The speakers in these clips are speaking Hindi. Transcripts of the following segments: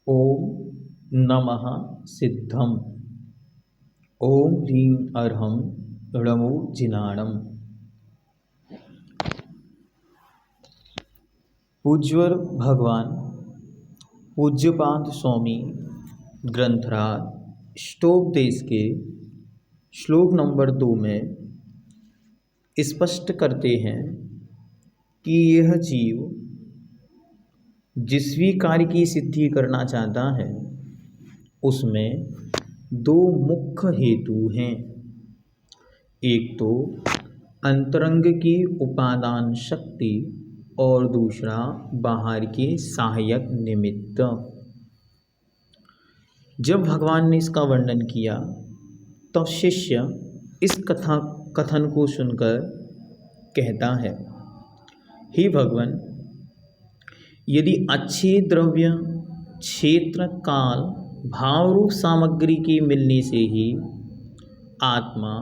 ओम नमः सिद्धम। ओम ह्रीं अर्हं णमो जिनाणम। पूज्यवर भगवान पूज्यपाद स्वामी ग्रंथराज स्टोपदेश के श्लोक नंबर 2 में स्पष्ट करते हैं कि यह जीव जिस भी कार्य की सिद्धि करना चाहता है उसमें दो मुख्य हेतु हैं। एक तो अंतरंग की उपादान शक्ति और दूसरा बाहर के सहायक निमित्त। जब भगवान ने इसका वर्णन किया तब शिष्य इस कथन को सुनकर कहता है, हे भगवान, यदि अच्छे द्रव्य क्षेत्र काल भाव रूप सामग्री के मिलने से ही आत्मा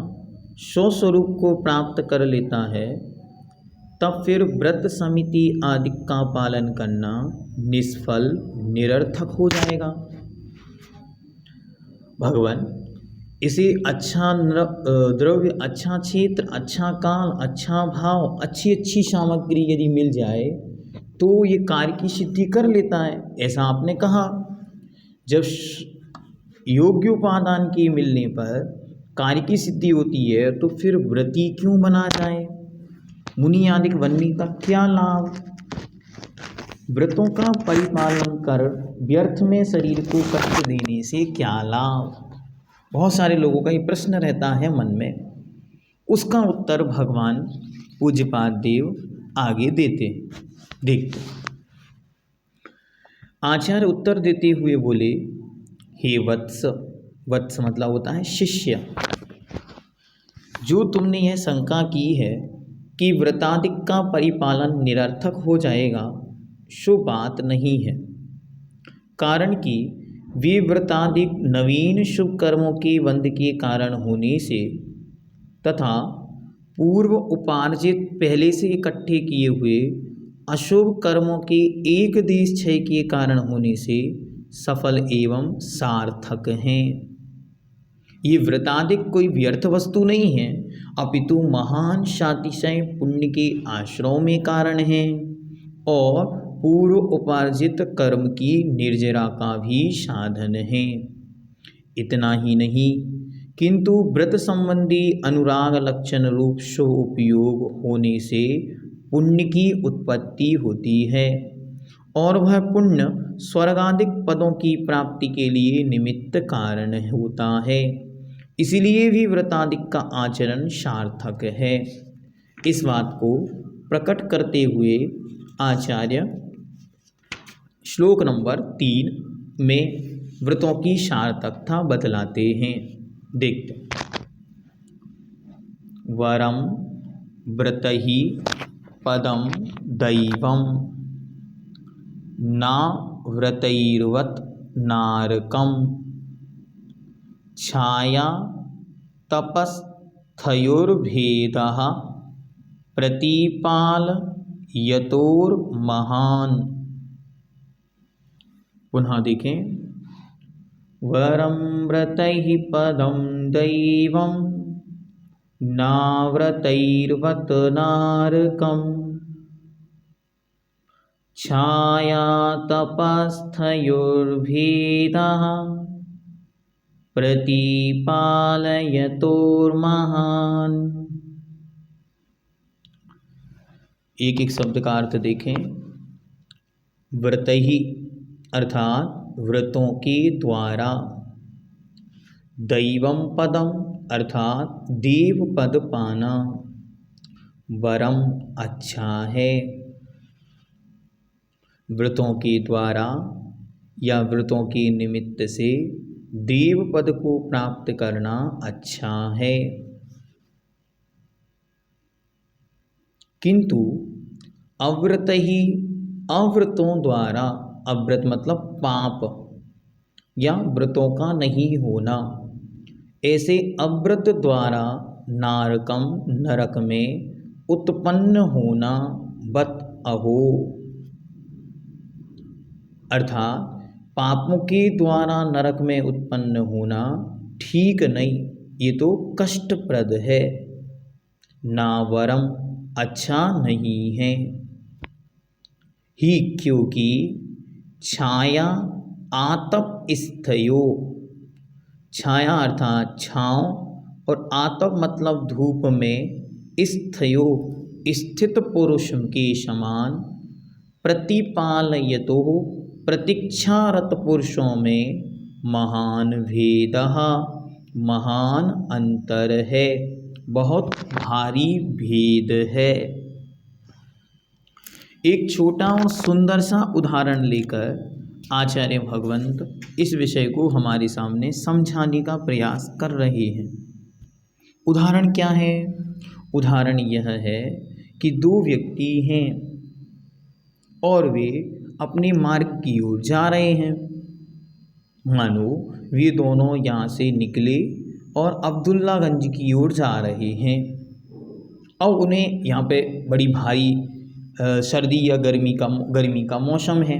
स्वस्वरूप को प्राप्त कर लेता है, तब फिर व्रत समिति आदि का पालन करना निष्फल निरर्थक हो जाएगा। भगवान, इसे अच्छा द्रव्य, अच्छा क्षेत्र, अच्छा काल, अच्छा भाव, अच्छी सामग्री यदि मिल जाए तो ये कार्य की सिद्धि कर लेता है, ऐसा आपने कहा। जब योग्य उपादान के मिलने पर कार्य की सिद्धि होती है तो फिर व्रती क्यों बना जाए? मुनि आदि बनने का क्या लाभ? व्रतों का परिपालन कर व्यर्थ में शरीर को कष्ट देने से क्या लाभ? बहुत सारे लोगों का ये प्रश्न रहता है मन में। उसका उत्तर भगवान पूज्यपाद देव आगे देते। देखते आचार्य उत्तर देते हुए बोले, हे वत्स, वत्स मतलब होता है शिष्य, जो तुमने यह शंका की है कि व्रतादिक का परिपालन निरर्थक हो जाएगा, सो बात नहीं है। कारण कि वे व्रतादिक नवीन शुभ कर्मों के बंध के कारण होने से तथा पूर्व उपार्जित पहले से इकट्ठे किए हुए अशुभ कर्मों के एक देश क्षय के कारण होने से सफल एवं सार्थक हैं। ये व्रतादिक कोई व्यर्थ वस्तु नहीं है, अपितु महान शातिशय पुण्य के आश्रयों में कारण है और पूर्व उपार्जित कर्म की निर्जरा का भी साधन है। इतना ही नहीं, किंतु व्रत संबंधी अनुराग लक्षण रूप शुभ उपयोग होने से पुण्य की उत्पत्ति होती है और वह पुण्य स्वर्गादिक पदों की प्राप्ति के लिए निमित्त कारण होता है। इसलिए भी व्रतादिक का आचरण सार्थक है। इस बात को प्रकट करते हुए आचार्य श्लोक नंबर 3 में व्रतों की सार्थकता बतलाते हैं। देखते, वरम व्रतहि पदम दैवम ना व्रतैर्वत नारकम छाया तपस्थयोर्भेदः प्रतिपाल यतोर्महान। पुनः देखें, वरम व्रतैः पदम दैवम नाव्रतैर्वत नारकम छाया तपस्थयोर्भेदः प्रतिपालयतोर्महान। एक एक शब्द का अर्थ देखें। व्रतहि अर्थात व्रतों के द्वारा, दैवम पदम अर्थात देव पद पाना, वरम अच्छा है। व्रतों के द्वारा या व्रतों के निमित्त से देव पद को प्राप्त करना अच्छा है। किंतु अव्रत ही अव्रतों द्वारा, अव्रत मतलब पाप या व्रतों का नहीं होना, ऐसे अव्रत द्वारा नारकम नरक में उत्पन्न होना बत अहो। अर्थात पापों के द्वारा नरक में उत्पन्न होना ठीक नहीं, ये तो कष्टप्रद है, ना वरम अच्छा नहीं है। ही क्योंकि छाया आतप स्थयो, छाया अर्थात छाँव और आतप मतलब धूप में, स्थयो स्थित पुरुष के समान, प्रतिपालयतो प्रतीक्षारत पुरुषों में महान भेदः, महान अंतर है, बहुत भारी भेद है। एक छोटा और सुंदर सा उदाहरण लेकर आचार्य भगवंत इस विषय को हमारे सामने समझाने का प्रयास कर रहे हैं। उदाहरण क्या है? उदाहरण यह है कि दो व्यक्ति हैं और वे अपने मार्ग की ओर जा रहे हैं। मानो वे दोनों यहाँ से निकले और अब्दुल्लागंज की ओर जा रहे हैं। अब उन्हें यहाँ पे बड़ी भारी सर्दी या गर्मी का मौसम है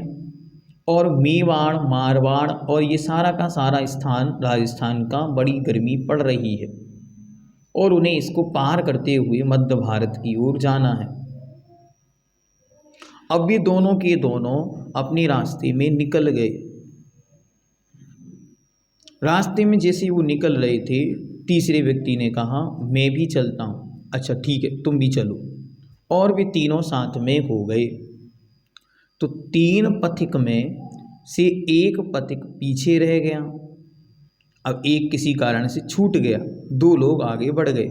और मेवाड़, मारवाड़ और ये सारा का सारा स्थान राजस्थान का बड़ी गर्मी पड़ रही है और उन्हें इसको पार करते हुए मध्य भारत की ओर जाना है। अब ये दोनों के दोनों अपने रास्ते में निकल गए। रास्ते में जैसे वो निकल रहे थे, तीसरे व्यक्ति ने कहा मैं भी चलता हूँ। अच्छा ठीक है, तुम भी चलो। और वे तीनों साथ में हो गए। तो तीन पथिक में से एक पथिक पीछे रह गया। अब एक किसी कारण से छूट गया, दो लोग आगे बढ़ गए।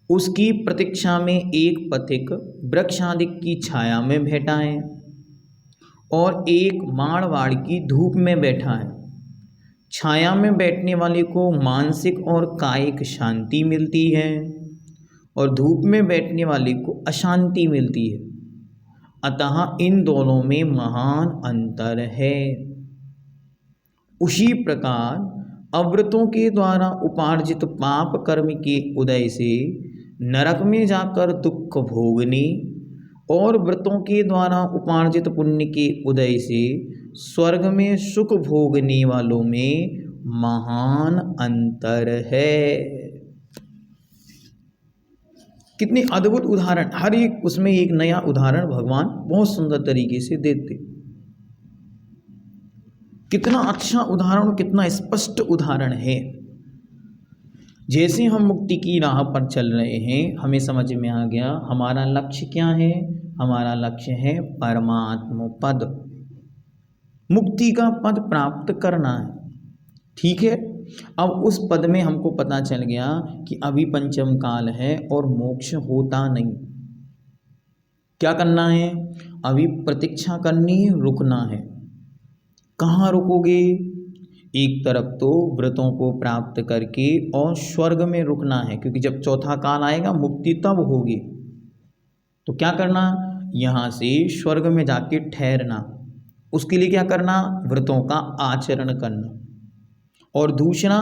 उसकी प्रतीक्षा में एक पथिक वृक्षादिक की छाया में बैठा है और एक माड़वाड़ की धूप में बैठा है। छाया में बैठने वाले को मानसिक और कायिक शांति मिलती है और धूप में बैठने वाले को अशांति मिलती है। अतः इन दोनों में महान अंतर है। उसी प्रकार अव्रतों के द्वारा उपार्जित पाप कर्म के उदय से नरक में जाकर दुख भोगने और व्रतों के द्वारा उपार्जित पुण्य के उदय से स्वर्ग में सुख भोगने वालों में महान अंतर है। कितने अद्भुत उदाहरण, हर एक उसमें एक नया उदाहरण भगवान बहुत सुंदर तरीके से देते। कितना अच्छा उदाहरण, कितना स्पष्ट उदाहरण है। जैसे हम मुक्ति की राह पर चल रहे हैं, हमें समझ में आ गया हमारा लक्ष्य क्या है। हमारा लक्ष्य है परमात्म पद, मुक्ति का पद प्राप्त करना है। ठीक है, अब उस पद में हमको पता चल गया कि अभी पंचम काल है और मोक्ष होता नहीं। क्या करना है? अभी प्रतीक्षा करनी है, रुकना है। कहाँ रुकोगे? एक तरफ तो व्रतों को प्राप्त करके और स्वर्ग में रुकना है, क्योंकि जब चौथा काल आएगा मुक्ति तब होगी। तो क्या करना? यहाँ से स्वर्ग में जाके ठहरना। उसके लिए क्या करना? व्रतों का आचरण करना। और दूसरा,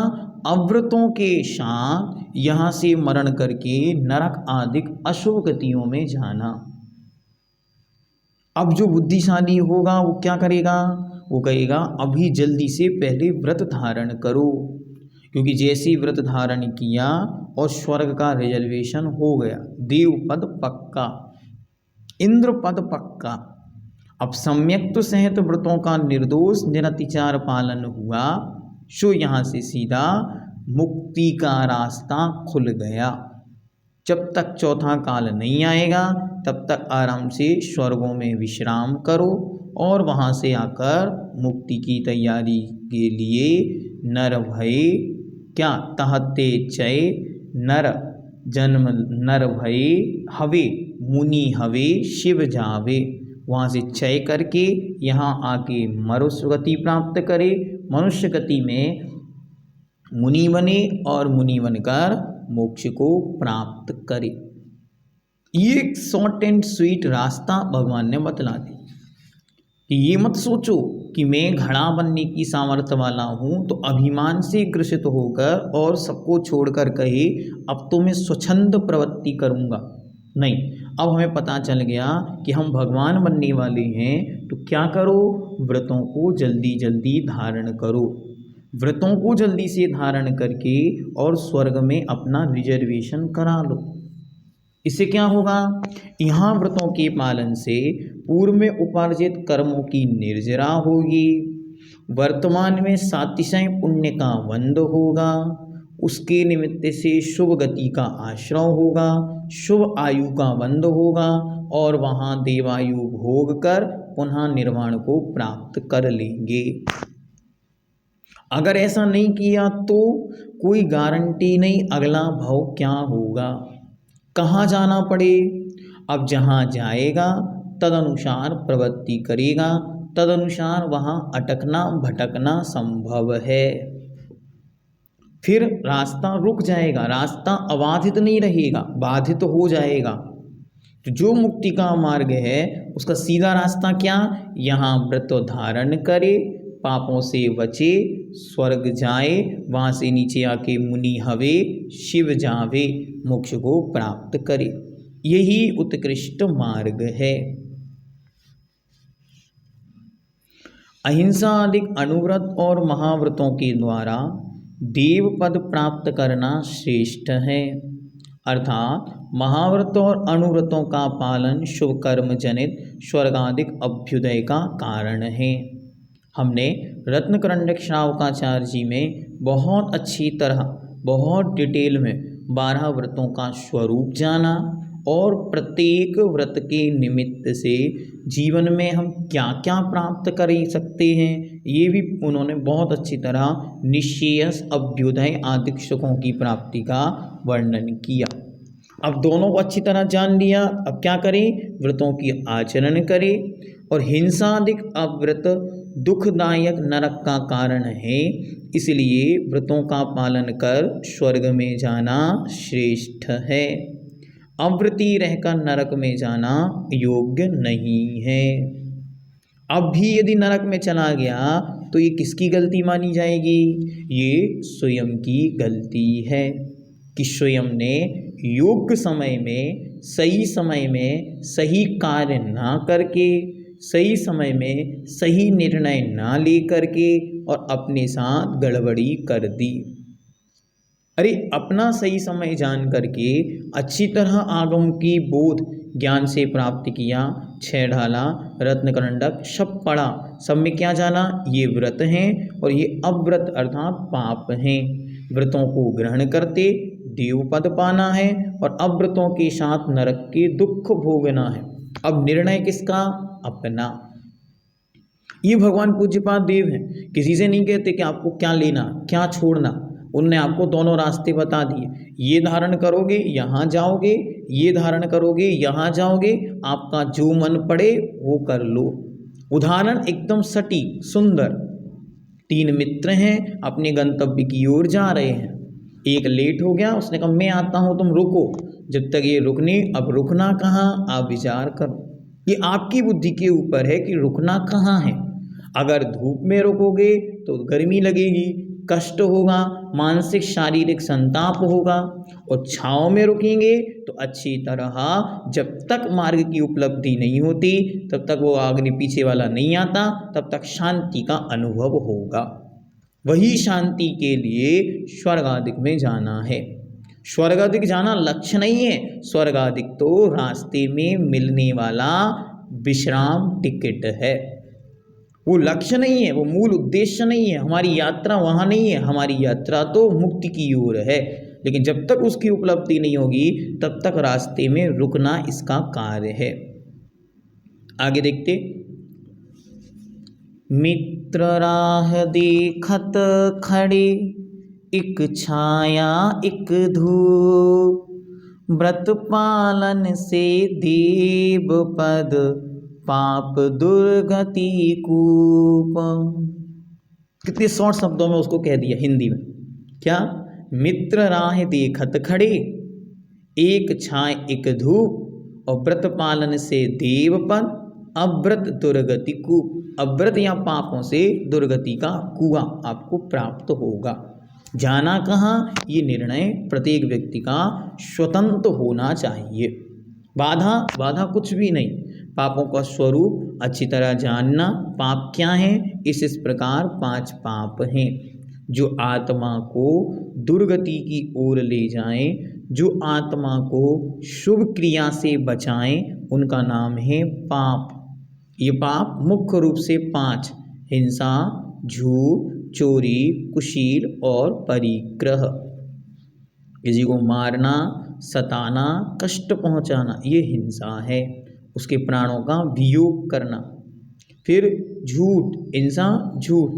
अव्रतों के साथ यहाँ से मरण करके नरक आदि अशुभ गतियों में जाना। अब जो बुद्धिशाली होगा वो क्या करेगा? वो कहेगा अभी जल्दी से पहले व्रत धारण करो, क्योंकि जैसे व्रत धारण किया और स्वर्ग का रिजर्वेशन हो गया, देव पद पक्का, इंद्र पद पक्का। अब सम्यक तो सहित व्रतों का निर्दोष निरतिचार पालन हुआ, सो यहाँ से सीधा मुक्ति का रास्ता खुल गया। जब तक चौथा काल नहीं आएगा तब तक आराम से स्वर्गों में विश्राम करो और वहाँ से आकर मुक्ति की तैयारी के लिए नर भय क्या तहते चय नर जन्म नर भय हवे मुनि हवे शिव जावे। वहाँ से चय करके यहाँ आके मनुष्य गति प्राप्त करे, मनुष्य गति में मुनि बने और मुनि बनकर मोक्ष को प्राप्त करे। ये एक शॉर्ट एंड स्वीट रास्ता भगवान ने बतला दी कि ये मत सोचो कि मैं घड़ा बनने की सामर्थ्य वाला हूँ तो अभिमान से ग्रसित होकर और सबको छोड़कर कहे अब तो मैं स्वच्छंद प्रवृत्ति करूँगा। नहीं, अब हमें पता चल गया कि हम भगवान बनने वाले हैं तो क्या करो, व्रतों को जल्दी जल्दी धारण करो, व्रतों को जल्दी से धारण करके और स्वर्ग में अपना रिजर्वेशन करा लो। इससे क्या होगा, यहाँ व्रतों के पालन से पूर्व में उपार्जित कर्मों की निर्जरा होगी, वर्तमान में सातिशय पुण्य का बंध होगा, उसके निमित्त से शुभ गति का आश्रय होगा, शुभ आयु का बंध होगा और वहाँ देवायु भोग कर पुनः निर्वाण को प्राप्त कर लेंगे। अगर ऐसा नहीं किया तो कोई गारंटी नहीं अगला भाव क्या होगा, कहाँ जाना पड़े। अब जहाँ जाएगा तदनुसार प्रवृत्ति करेगा, तदनुसार वहाँ अटकना भटकना संभव है। फिर रास्ता रुक जाएगा, रास्ता अबाधित नहीं रहेगा, बाधित हो जाएगा। तो जो मुक्ति का मार्ग है उसका सीधा रास्ता क्या, यहाँ व्रत धारण करे, पापों से बचे, स्वर्ग जाए, वहाँ से नीचे आके मुनि हवे, शिव जावे, मोक्ष को प्राप्त करे। यही उत्कृष्ट मार्ग है। अहिंसा आदि अनुव्रत और महाव्रतों के द्वारा देव पद प्राप्त करना श्रेष्ठ है। अर्थात महाव्रत और अनुव्रतों का पालन शुभ कर्म जनित स्वर्गादिक अभ्युदय का कारण है। हमने रत्नकरंडक श्रावकाचार्य जी में बहुत अच्छी तरह बहुत डिटेल में 12 व्रतों का स्वरूप जाना और प्रत्येक व्रत के निमित्त से जीवन में हम क्या क्या प्राप्त कर सकते हैं ये भी उन्होंने बहुत अच्छी तरह निश्चेयस अभ्युदय आदि सुखों की प्राप्ति का वर्णन किया। अब दोनों को अच्छी तरह जान लिया, अब क्या करें, व्रतों की आचरण करें। और हिंसादिक अव्रत दुखदायक नरक का कारण है, इसलिए व्रतों का पालन कर स्वर्ग में जाना श्रेष्ठ है। अव्रती रहकर नरक में जाना योग्य नहीं है। अब भी यदि नरक में चला गया तो ये किसकी गलती मानी जाएगी, ये स्वयं की गलती है कि स्वयं ने योग्य समय में सही कार्य ना करके, सही समय में सही निर्णय ना ले करके और अपने साथ गड़बड़ी कर दी। अरे अपना सही समय जान करके अच्छी तरह आगम की बोध ज्ञान से प्राप्त किया, 6 ढाला रत्नकरंडक सब पढ़ा, सब में क्या जाना, ये व्रत हैं और ये अव्रत अर्थात पाप हैं। व्रतों को ग्रहण करते देव पद पाना है और अव्रतों के साथ नरक के दुख भोगना है। अब निर्णय किसका, अपना। ये भगवान पूज्यपाद देव हैं, किसी से नहीं कहते कि आपको क्या लेना क्या छोड़ना, उनने आपको दोनों रास्ते बता दिए। ये धारण करोगे यहाँ जाओगे, ये धारण करोगे यहाँ जाओगे, आपका जो मन पड़े वो कर लो। उदाहरण एकदम सटीक सुंदर, 3 मित्र हैं अपने गंतव्य की ओर जा रहे हैं, एक लेट हो गया, उसने कहा मैं आता हूँ तुम रुको, जब तक ये रुकने, अब रुकना कहाँ आप विचार करो। ये आपकी बुद्धि के ऊपर है कि रुकना कहाँ है। अगर धूप में रुकोगे तो गर्मी लगेगी, कष्ट होगा, मानसिक शारीरिक संताप होगा, और छाँव में रुकेंगे तो अच्छी तरह जब तक मार्ग की उपलब्धि नहीं होती तब तक वो आगे पीछे वाला नहीं आता, तब तक शांति का अनुभव होगा। वही शांति के लिए स्वर्गादिक में जाना है। स्वर्गादिक जाना लक्ष्य नहीं है, स्वर्गादिक तो रास्ते में मिलने वाला विश्राम टिकट है, वो लक्ष्य नहीं है, वो मूल उद्देश्य नहीं है। हमारी यात्रा वहाँ नहीं है, हमारी यात्रा तो मुक्ति की ओर है। लेकिन जब तक उसकी उपलब्धि नहीं होगी तब तक रास्ते में रुकना इसका कार्य है। आगे देखते, मित्र राह देखत खड़े, एक छाया एक धूप, व्रत पालन से देव पद, पाप दुर्गति कूप। कितने शॉर्ट शब्दों में उसको कह दिया हिंदी में, क्या, मित्र राह देखत खड़े, एक छाय एक धूप, और व्रत पालन से देव पद, अव्रत दुर्गति कूप। अव्रत या पापों से दुर्गति का कुआं आपको प्राप्त होगा। जाना कहाँ, ये निर्णय प्रत्येक व्यक्ति का स्वतंत्र होना चाहिए। बाधा कुछ भी नहीं, पापों का स्वरूप अच्छी तरह जानना। पाप क्या है? इस प्रकार 5 पाप हैं जो आत्मा को दुर्गति की ओर ले जाएं, जो आत्मा को शुभ क्रिया से बचाएं, उनका नाम है पाप। ये पाप मुख्य रूप से 5: हिंसा, झूठ, चोरी, कुशील और परिग्रह। किसी को मारना, सताना, कष्ट पहुंचाना, ये हिंसा है। उसके प्राणों का वियोग करना। फिर झूठ, हिंसा, झूठ,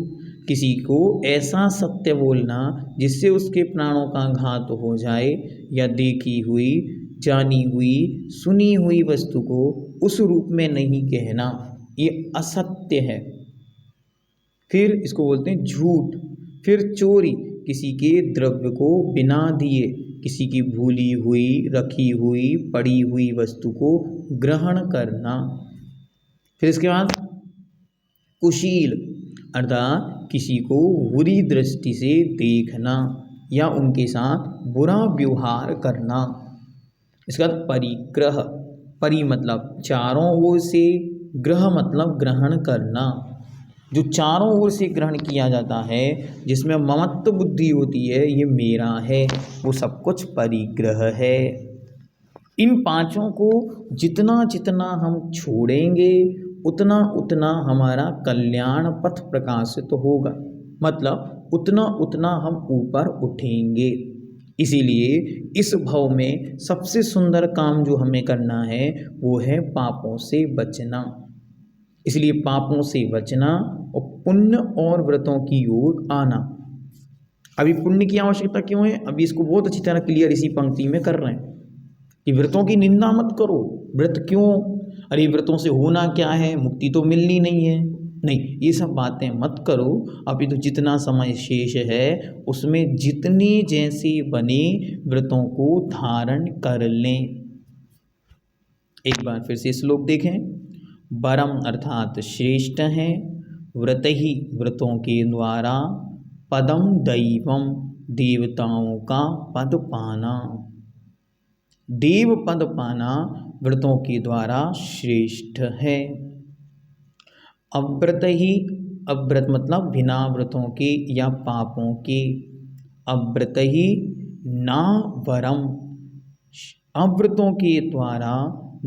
किसी को ऐसा सत्य बोलना जिससे उसके प्राणों का घात हो जाए, या देखी हुई, जानी हुई, सुनी हुई वस्तु को उस रूप में नहीं कहना, ये असत्य है। फिर इसको बोलते हैं झूठ। फिर चोरी, किसी के द्रव्य को बिना दिए, किसी की भूली हुई, रखी हुई, पड़ी हुई वस्तु को ग्रहण करना। फिर इसके बाद कुशील, अर्थात किसी को बुरी दृष्टि से देखना या उनके साथ बुरा व्यवहार करना। इसके बाद परिग्रह, परि मतलब चारों ओर से, ग्रह मतलब ग्रहण करना। जो चारों ओर से ग्रहण किया जाता है, जिसमें ममत्व बुद्धि होती है, ये मेरा है, वो सब कुछ परिग्रह है। इन 5 को जितना जितना हम छोड़ेंगे उतना उतना हमारा कल्याण पथ प्रकाशित होगा, मतलब उतना उतना हम ऊपर उठेंगे। इसीलिए इस भव में सबसे सुंदर काम जो हमें करना है वो है पापों से बचना। इसलिए पापों से बचना और पुण्य और व्रतों की ओर आना। अभी पुण्य की आवश्यकता क्यों है? अभी इसको बहुत अच्छी तरह क्लियर इसी पंक्ति में कर रहे हैं कि व्रतों की निंदा मत करो। व्रत क्यों? अरे व्रतों से होना क्या है? मुक्ति तो मिलनी नहीं है। नहीं, ये सब बातें मत करो। अभी तो जितना समय शेष है उसमें जितने जैसे बने व्रतों को धारण कर लें। एक बार फिर से श्लोक देखें। परम अर्थात श्रेष्ठ है व्रत ही व्रतों के द्वारा, पदम दैवम देवताओं का पद पाना। देव पद पाना व्रतों के द्वारा श्रेष्ठ है। अव्रत ही, अव्रत मतलब बिना व्रतों के या पापों के। अव्रत ही ना वरम, अव्रतों के द्वारा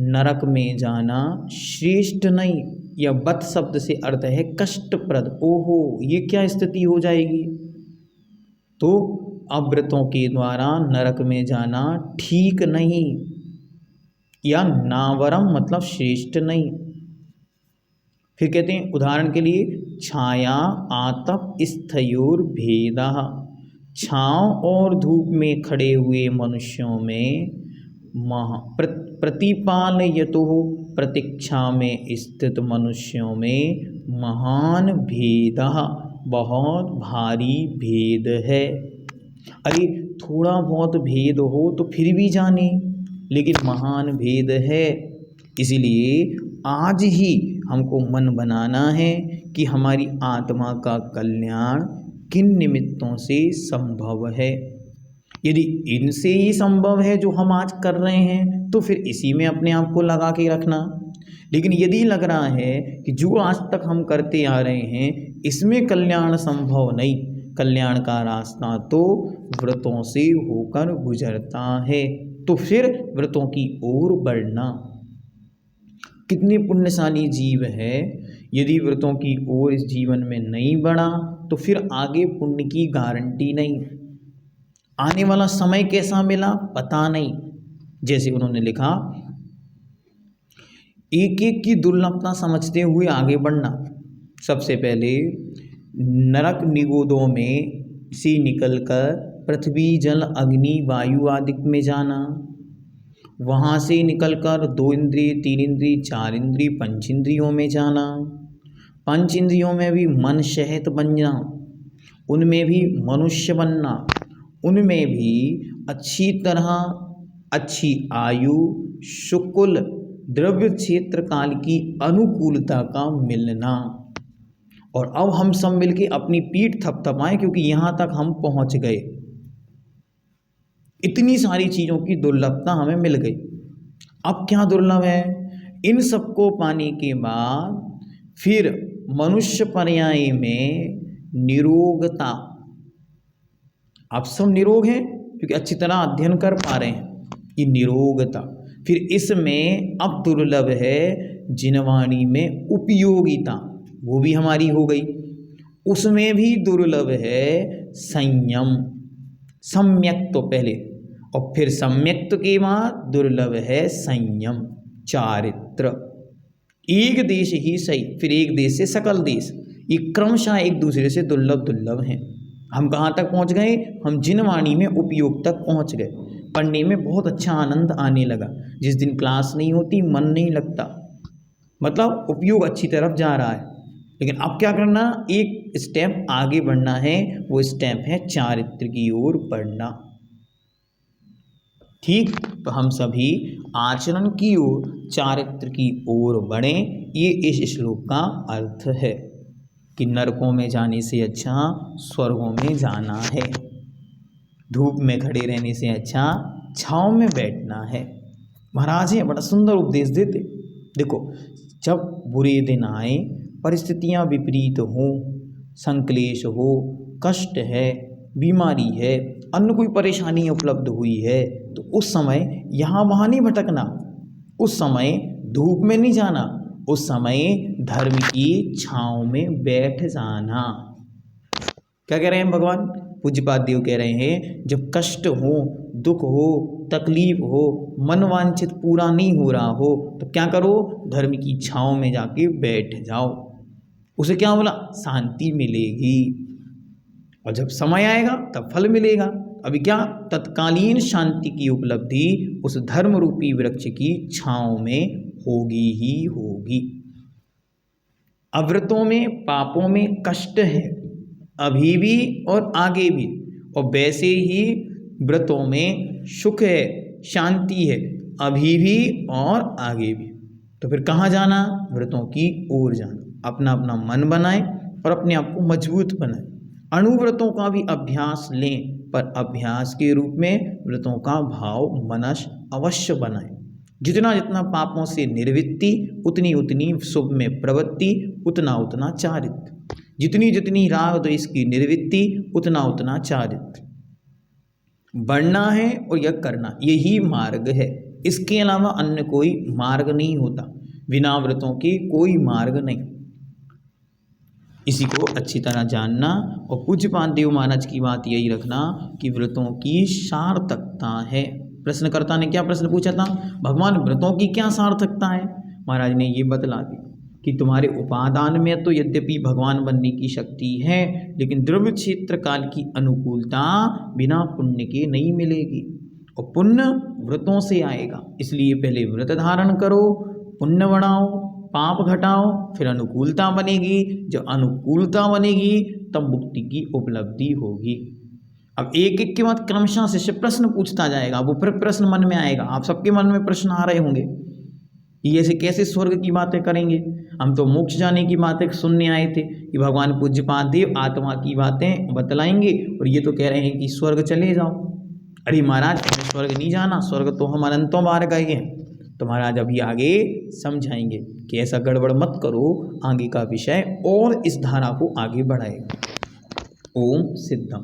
नरक में जाना श्रेष्ठ नहीं। या वत शब्द से अर्थ है कष्टप्रद। ओहो, ये क्या स्थिति हो जाएगी? तो अव्रतों के द्वारा नरक में जाना ठीक नहीं, या नावरम मतलब श्रेष्ठ नहीं। फिर कहते हैं उदाहरण के लिए, छाया आतप स्थयोर भेदः, छांव और धूप में खड़े हुए मनुष्यों में प्रतिपालयतो, प्रतीक्षा में स्थित मनुष्यों में महान भेदः, बहुत भारी भेद है। अरे थोड़ा बहुत भेद हो तो फिर भी जाने, लेकिन महान भेद है। इसीलिए आज ही हमको मन बनाना है कि हमारी आत्मा का कल्याण किन निमित्तों से संभव है। यदि इनसे ही संभव है जो हम आज कर रहे हैं तो फिर इसी में अपने आप को लगा के रखना। लेकिन यदि लग रहा है कि जो आज तक हम करते आ रहे हैं इसमें कल्याण संभव नहीं, कल्याण का रास्ता तो व्रतों से होकर गुजरता है, तो फिर व्रतों की ओर बढ़ना। कितने पुण्यशाली जीव है, यदि व्रतों की ओर इस जीवन में नहीं बढ़ा तो फिर आगे पुण्य की गारंटी नहीं। आने वाला समय कैसा मिला पता नहीं। जैसे उन्होंने लिखा, एक एक की दुर्लभता समझते हुए आगे बढ़ना। सबसे पहले नरक निगोदों में से निकलकर पृथ्वी जल अग्नि वायु आदि में जाना, वहाँ से निकलकर 2 इंद्रिय 3 इंद्रिय 4 इंद्रिय 5 इंद्रियों में जाना, 5 इंद्रियों में भी मन शहत बनना, उनमें भी मनुष्य बनना, उनमें भी अच्छी तरह अच्छी आयु शुक्ल द्रव्य क्षेत्र काल की अनुकूलता का मिलना। और अब हम सब मिलके अपनी पीठ थपथपाएं क्योंकि यहाँ तक हम पहुँच गए। इतनी सारी चीज़ों की दुर्लभता हमें मिल गई। अब क्या दुर्लभ है इन सबको पाने के बाद फिर मनुष्य पर्याय में निरोगता, आप सब निरोग हैं क्योंकि अच्छी तरह अध्ययन कर पा रहे हैं, ये निरोगता। फिर इसमें अब दुर्लभ है जिनवाणी में उपयोगिता, वो भी हमारी हो गई। उसमें भी दुर्लभ है संयम, सम्यक तो पहले और फिर सम्यक के बाद दुर्लभ है संयम, चारित्र। एक देश ही सही, फिर एक देश से सकल देश, ये क्रमशः एक दूसरे से दुर्लभ दुर्लभ हैं। हम कहाँ तक पहुँच गए? हम जिनवाणी में उपयोग तक पहुँच गए। पढ़ने में बहुत अच्छा आनंद आने लगा। जिस दिन क्लास नहीं होती मन नहीं लगता, मतलब उपयोग अच्छी तरफ जा रहा है। लेकिन अब क्या करना? एक स्टेप आगे बढ़ना है, वो स्टेप है चारित्र की ओर बढ़ना। ठीक, तो हम सभी आचरण की ओर, चारित्र की ओर बढ़ें, ये इस श्लोक का अर्थ है कि नरकों में जाने से अच्छा स्वर्गों में जाना है, धूप में खड़े रहने से अच्छा छांव में बैठना है। महाराज ये बड़ा सुंदर उपदेश देते। देखो, जब बुरे दिन आए, परिस्थितियां विपरीत हों, संक्लेश हो, कष्ट है, बीमारी है, अन्य कोई परेशानी उपलब्ध हुई है, तो उस समय यहाँ वहाँ नहीं भटकना, उस समय धूप में नहीं जाना, उस समय धर्म की छांव में बैठ जाना। क्या कह रहे हैं भगवान? पूज्यपाद देव कह रहे हैं, जब कष्ट हो, दुख हो, तकलीफ हो, मनवांछित पूरा नहीं हो रहा हो, तो क्या करो? धर्म की छांव में जाके बैठ जाओ। उसे क्या बोला? शांति मिलेगी, और जब समय आएगा तब फल मिलेगा। अभी क्या? तत्कालीन शांति की उपलब्धि उस धर्म रूपी वृक्ष की छांव में होगी ही होगी। अव्रतों में, पापों में कष्ट है अभी भी और आगे भी, और वैसे ही व्रतों में सुख है, शांति है अभी भी और आगे भी। तो फिर कहाँ जाना? व्रतों की ओर जाना। अपना अपना मन बनाए और अपने आप को मजबूत बनाए। अणुव्रतों का भी अभ्यास लें, पर अभ्यास के रूप में व्रतों का भाव मनस अवश्य बनाए। जितना जितना पापों से निर्वृत्ति, उतनी उतनी शुभ में प्रवृत्ति, उतना उतना चारित्र। जितनी जितनी राग द्वेष की निर्वृत्ति, उतना उतना चारित्र। बढ़ना है और यह करना, यही मार्ग है। इसके अलावा अन्य कोई मार्ग नहीं होता, बिना व्रतों के कोई मार्ग नहीं। इसी को अच्छी तरह जानना, और पूज्यपाद देव महाराज की बात यही रखना कि व्रतों की सार्थकता है। प्रश्नकर्ता ने क्या प्रश्न पूछा था? भगवान व्रतों की क्या सार्थकता है? महाराज ने ये बतला दी कि तुम्हारे उपादान में तो यद्यपि भगवान बनने की शक्ति है, लेकिन द्रव्य क्षेत्र काल की अनुकूलता बिना पुण्य के नहीं मिलेगी, और पुण्य व्रतों से आएगा। इसलिए पहले व्रत धारण करो, पुण्य बढ़ाओ, पाप घटाओ, फिर अनुकूलता बनेगी। जब अनुकूलता बनेगी तब मुक्ति की उपलब्धि होगी। अब एक एक के बाद क्रमशः शिष्य प्रश्न पूछता जाएगा, वो फिर प्रश्न मन में आएगा। आप सबके मन में प्रश्न आ रहे होंगे, ये ऐसे कैसे स्वर्ग की बातें करेंगे? हम तो मोक्ष जाने की बातें सुनने आए थे कि भगवान पूज्यपाद देव आत्मा की बातें बतलाएंगे, और ये तो कह रहे हैं कि स्वर्ग चले जाओ। अरे महाराज, स्वर्ग नहीं जाना, स्वर्ग तो हम अनंतों बार गए हैं। तो महाराज अभी आगे समझाएंगे कि ऐसा गड़बड़ मत करो, आगे का विषय और इस धारा को आगे बढ़ाएगा। ओम सिद्धम।